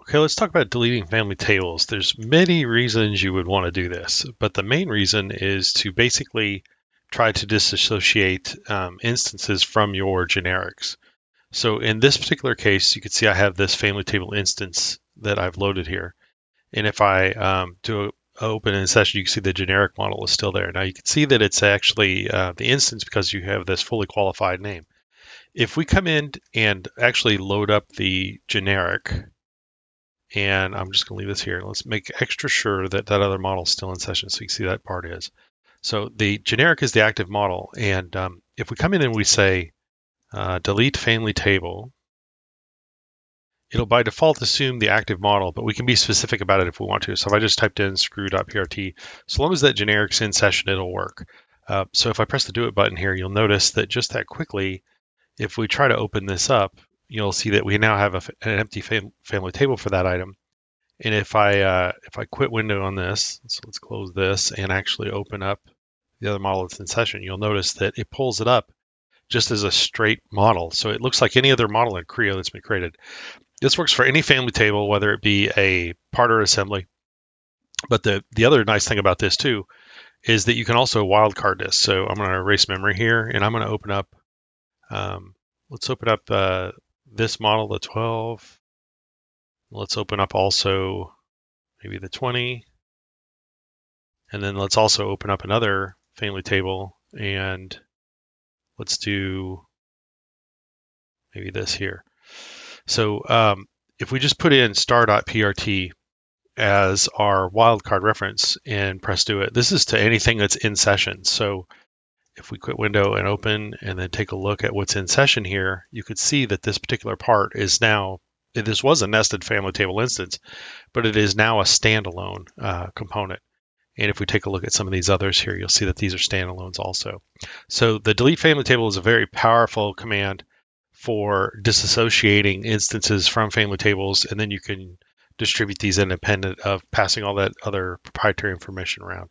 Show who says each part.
Speaker 1: Okay, let's talk about deleting family tables. There's many reasons you would want to do this, but the main reason is to basically try to disassociate instances from your generics. So in this particular case, you can see I have this family table instance that I've loaded here. And if I do a open in session, you can see the generic model is still there. Now you can see that it's actually the instance because you have this fully qualified name. If we come in and actually load up the generic, and I'm just going to leave this here. Let's make extra sure that that other model is still in session so you can see that part is. So the generic is the active model. And if we come in and we say delete family table, it'll by default assume the active model, but we can be specific about it if we want to. So if I just typed in screw.prt, so long as that generic's in session, it'll work. So if I press the do it button here, you'll notice that just that quickly, if we try to open this up, you'll see that we now have an empty family table for that item. And if I quit window on this, so let's close this and actually open up the other model that's in session, you'll notice that it pulls it up just as a straight model. So it looks like any other model in Creo that's been created. This works for any family table, whether it be a part or assembly. But the other nice thing about this too is that you can also wildcard this. So I'm going to erase memory here, and I'm going to open up. Let's open up this model, the 12. Let's open up also maybe the 20. And then let's also open up another family table, and let's do maybe this here. So if we just put in star.prt as our wildcard reference and press do it, this is to anything that's in session. So if we quit window and open and then take a look at what's in session here, you could see that this particular part is now, this was a nested family table instance, but it is now a standalone component. And if we take a look at some of these others here, you'll see that these are standalones also. So the delete family table is a very powerful command for disassociating instances from family tables, and then you can distribute these independent of passing all that other proprietary information around.